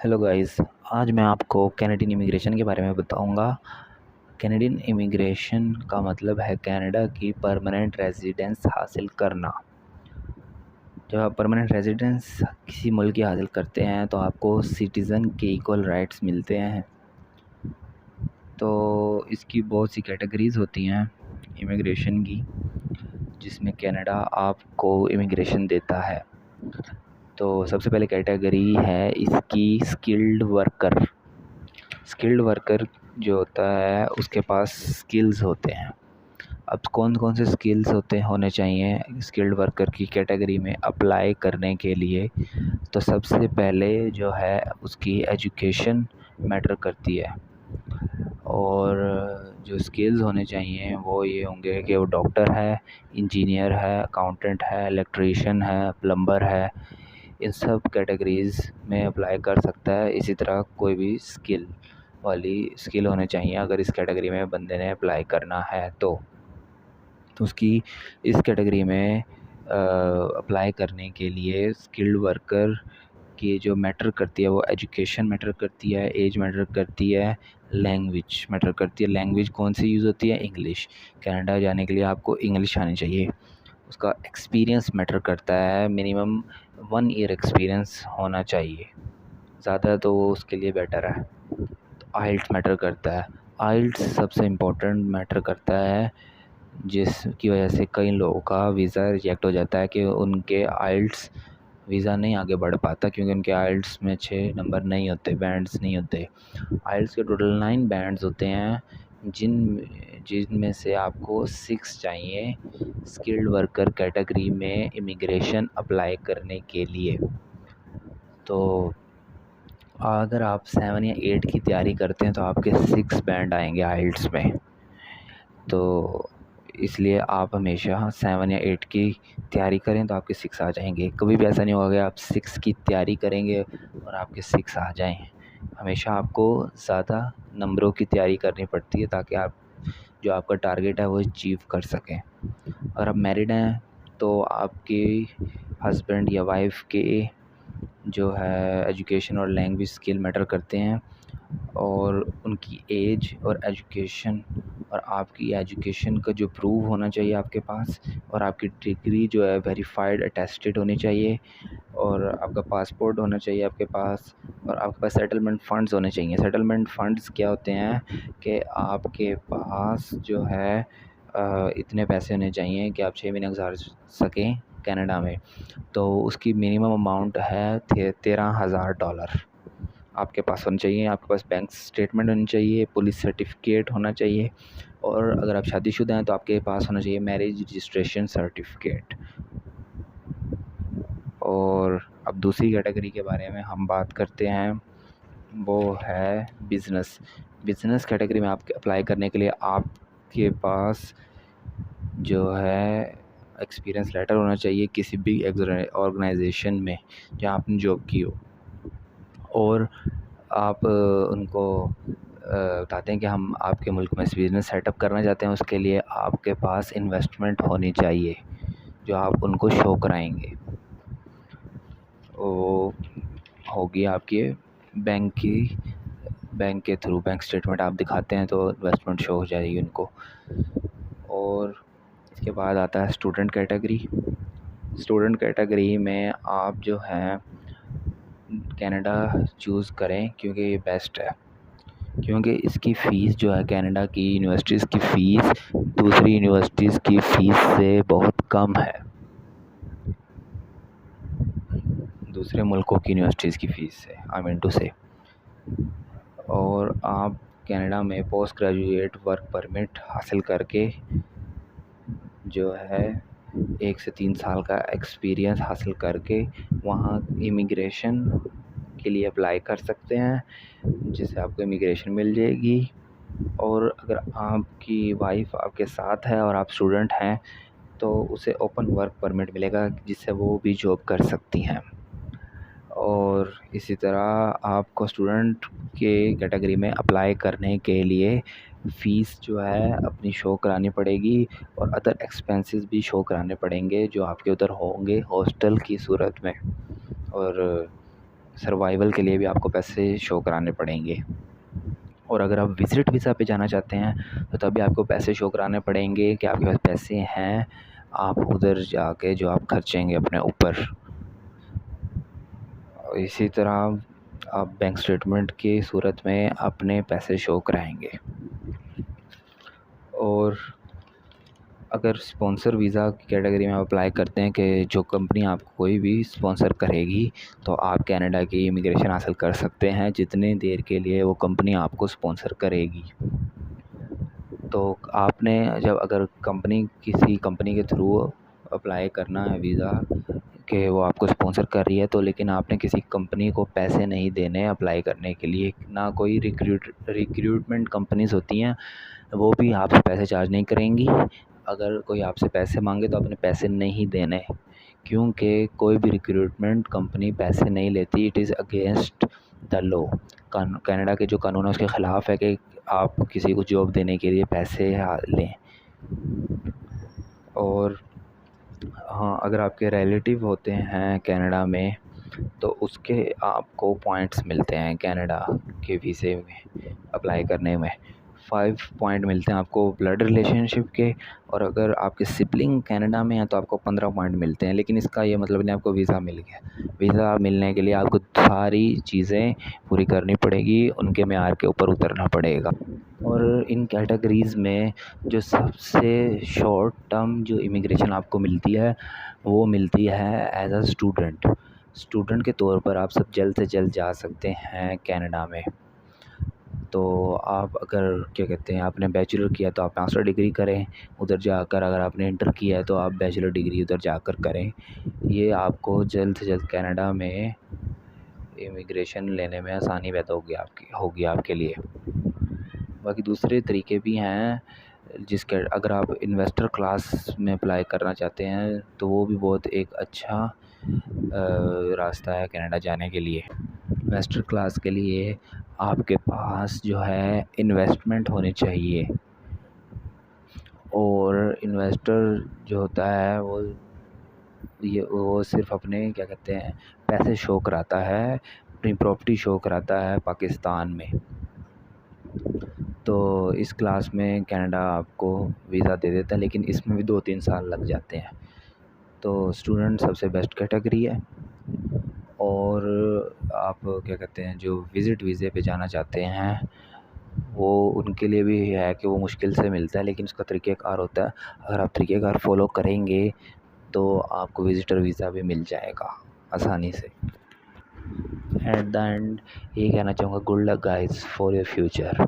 Hello guys. आज मैं आपको कैनेडियन इमिग्रेशन के बारे में बताऊंगा। कैनेडियन इमिग्रेशन का मतलब है कनाडा की परमानेंट रेजिडेंस हासिल करना। जब आप परमानेंट रेजिडेंस किसी मुल्क की हासिल करते हैं तो आपको सिटीज़न के इक्वल राइट्स मिलते हैं। तो इसकी बहुत सी कैटेगरीज़ होती हैं इमिग्रेशन की, जिसमें कनाडा आपको इमिग्रेशन देता है। तो सबसे पहले कैटेगरी है इसकी स्किल्ड वर्कर जो होता है उसके पास स्किल्स होते हैं। अब कौन कौन से स्किल्स होने चाहिए स्किल्ड वर्कर की कैटेगरी में अप्लाई करने के लिए? तो सबसे पहले जो है उसकी एजुकेशन मैटर करती है, और जो स्किल्स होने चाहिए वो ये होंगे कि वो डॉक्टर है, इंजीनियर है, अकाउंटेंट है, इलेक्ट्रीशियन है, प्लम्बर है। इन सब कैटेगरीज़ में अप्लाई कर सकता है। इसी तरह कोई भी स्किल होने चाहिए अगर इस कैटेगरी में बंदे ने अप्लाई करना है तो उसकी इस कैटेगरी में अप्लाई करने के लिए स्किल्ड वर्कर की जो मैटर करती है वो एजुकेशन मैटर करती है, एज मैटर करती है, लैंग्वेज मैटर करती है। लैंग्वेज कौन सी यूज़ होती है? इंग्लिश। कनाडा जाने के लिए आपको इंग्लिश आनी चाहिए। उसका एक्सपीरियंस मैटर करता है, मिनिमम 1 ईयर एक्सपीरियंस होना चाहिए, ज़्यादा तो वो उसके लिए बेटर है। तो आइल्ट्स मैटर करता है। आइल्ट्स सबसे इम्पोर्टेंट मैटर करता है, जिसकी वजह से कई लोगों का वीज़ा रिजेक्ट हो जाता है कि उनके आइल्ट्स वीज़ा नहीं आगे बढ़ पाता, क्योंकि उनके आइल्ट्स में 6 नंबर नहीं होते, बैंड्स नहीं होते। आइल्ट्स के टोटल 9 बैंड्स होते हैं, जिनमें से आपको 6 चाहिए स्किल्ड वर्कर कैटेगरी में इमिग्रेशन अप्लाई करने के लिए। तो अगर आप 7 या 8 की तैयारी करते हैं तो आपके 6 बैंड आएंगे आइल्ट्स में। तो इसलिए आप हमेशा 7 या 8 की तैयारी करें तो आपके 6 आ जाएंगे। कभी भी ऐसा नहीं होगा कि आप 6 की तैयारी करेंगे और आपके 6 आ जाएं। हमेशा आपको ज़्यादा नंबरों की तैयारी करनी पड़ती है ताकि आप जो आपका टारगेट है वो अचीव कर सकें। अगर आप मैरिड हैं तो आपके हस्बैंड या वाइफ के जो है एजुकेशन और लैंग्वेज स्किल मैटर करते हैं, और उनकी एज और एजुकेशन और आपकी एजुकेशन का जो प्रूव होना चाहिए आपके पास, और आपकी डिग्री जो है वेरीफाइड अटेस्टेड होनी चाहिए, और आपका पासपोर्ट होना चाहिए आपके पास, और आपके पास सेटलमेंट फ़ंड्स होने चाहिए। सेटलमेंट फ़ंड्स क्या होते हैं कि आपके पास जो है इतने पैसे होने चाहिए कि आप 6 महीने गुजार सकें कनाडा में। तो उसकी मिनिमम अमाउंट है $13,000 आपके पास होना चाहिए। आपके पास बैंक स्टेटमेंट होनी चाहिए, पुलिस सर्टिफिकेट होना चाहिए, और अगर आप शादीशुदा हैं तो आपके पास होना चाहिए मैरिज रजिस्ट्रेशन सर्टिफिकेट। और अब दूसरी कैटेगरी के बारे में हम बात करते हैं, वो है बिज़नेस कैटेगरी में आपके अप्लाई करने के लिए आपके पास जो है एक्सपीरियंस लेटर होना चाहिए किसी भी ऑर्गेनाइजेशन में जहाँ आपने जॉब की हो, और आप उनको बताते हैं कि हम आपके मुल्क में बिज़नेस सेटअप करना चाहते हैं। उसके लिए आपके पास इन्वेस्टमेंट होनी चाहिए जो आप उनको शो कराएंगे। वो होगी आपकी बैंक के थ्रू बैंक स्टेटमेंट आप दिखाते हैं तो इन्वेस्टमेंट शो हो जाएगी उनको। और इसके बाद आता है स्टूडेंट कैटेगरी में आप जो हैं कनाडा चूज़ करें क्योंकि ये बेस्ट है, क्योंकि इसकी फ़ीस जो है कनाडा की यूनिवर्सिटीज़ की फ़ीस दूसरी यूनिवर्सिटीज़ की फ़ीस से बहुत कम है, दूसरे मुल्कों की यूनिवर्सिटीज़ की फ़ीस से आई मीन टू से। और आप कनाडा में पोस्ट ग्रेजुएट वर्क परमिट हासिल करके जो है 1 से 3 साल का एक्सपीरियंस हासिल करके वहाँ इमिग्रेशन के लिए अप्लाई कर सकते हैं, जिससे आपको इमिग्रेशन मिल जाएगी। और अगर आपकी वाइफ आपके साथ है और आप स्टूडेंट हैं तो उसे ओपन वर्क परमिट मिलेगा, जिससे वो भी जॉब कर सकती हैं। और इसी तरह आपको स्टूडेंट के कैटेगरी में अप्लाई करने के लिए फ़ीस जो है अपनी शो करानी पड़ेगी, और अदर एक्सपेंसेस भी शो कराने पड़ेंगे जो आपके उधर होंगे हॉस्टल की सूरत में। और सर्वाइवल के लिए भी आपको पैसे शो कराने पड़ेंगे। और अगर आप विज़िट वीज़ा पे जाना चाहते हैं तो तभी आपको पैसे शो कराने पड़ेंगे कि आपके पास पैसे हैं, आप उधर जाके जो आप खर्चेंगे अपने ऊपर। इसी तरह आप बैंक स्टेटमेंट की सूरत में अपने पैसे शो कराएंगे। और अगर स्पॉन्सर वीज़ा की कैटेगरी में आप अप्लाई करते हैं कि जो कंपनी आपको कोई भी स्पॉन्सर करेगी, तो आप कनाडा की इमिग्रेशन हासिल कर सकते हैं जितनी देर के लिए वो कंपनी आपको स्पॉन्सर करेगी। तो आपने जब अगर किसी कंपनी के थ्रू अप्लाई करना है वीज़ा कि वो आपको स्पॉन्सर कर रही है, तो लेकिन आपने किसी कंपनी को पैसे नहीं देने अप्लाई करने के लिए, ना कोई रिक्रूटमेंट कंपनीज़ होती हैं वो भी आपसे पैसे चार्ज नहीं करेंगी। अगर कोई आपसे पैसे मांगे तो आपने पैसे नहीं देने, क्योंकि कोई भी रिक्रूटमेंट कंपनी पैसे नहीं लेती। It is against the law. Canada के जो कानून है उसके ख़िलाफ़ है कि आप किसी को जॉब देने के लिए पैसे लें। और हाँ, अगर आपके रिलेटिव होते हैं कनाडा में तो उसके आपको पॉइंट्स मिलते हैं कनाडा के वीज़े में अप्लाई करने में। 5 पॉइंट मिलते हैं आपको ब्लड रिलेशनशिप के, और अगर आपके सिबलिंग कनाडा में हैं तो आपको 15 पॉइंट मिलते हैं। लेकिन इसका ये मतलब नहीं आपको वीज़ा मिल गया। वीज़ा मिलने के लिए आपको सारी चीज़ें पूरी करनी पड़ेगी, उनके मेयार के ऊपर उतरना पड़ेगा। और इन कैटेगरीज़ में जो सबसे शॉर्ट टर्म जो इमिग्रेशन आपको मिलती है वो मिलती है एज अ स्टूडेंट के तौर पर आप सब जल्द से जल्द जा सकते हैं कनाडा में। तो आप अगर क्या कहते हैं आपने बैचलर किया तो आप मास्टर डिग्री करें उधर जाकर, अगर आपने इंटर किया है तो आप बैचलर डिग्री उधर जाकर करें। ये आपको जल्द से जल्द कनाडा में इमिग्रेशन लेने में आसानी पैदा होगी आपके लिए। बाकी दूसरे तरीके भी हैं जिसके अगर आप इन्वेस्टर क्लास में अप्लाई करना चाहते हैं तो वो भी बहुत एक अच्छा रास्ता है कनाडा जाने के लिए। इन्वेस्टर क्लास के लिए आपके पास जो है इन्वेस्टमेंट होनी चाहिए, और इन्वेस्टर जो होता है वो सिर्फ अपने क्या कहते हैं पैसे शो कराता है, अपनी प्रॉपर्टी शो कराता है पाकिस्तान में। तो इस क्लास में कनाडा आपको वीज़ा दे देता है, लेकिन इसमें भी 2-3 साल लग जाते हैं। तो स्टूडेंट सबसे बेस्ट कैटेगरी है। और आप क्या कहते हैं जो विज़िट वीज़े पे जाना चाहते हैं वो उनके लिए भी है कि वो मुश्किल से मिलता है, लेकिन उसका तरीक़ेकार होता है। अगर आप तरीक़ेकार फॉलो करेंगे तो आपको विज़िटर वीज़ा भी मिल जाएगा आसानी से। एट द एंड ये कहना चाहूँगा, good luck guys for your future.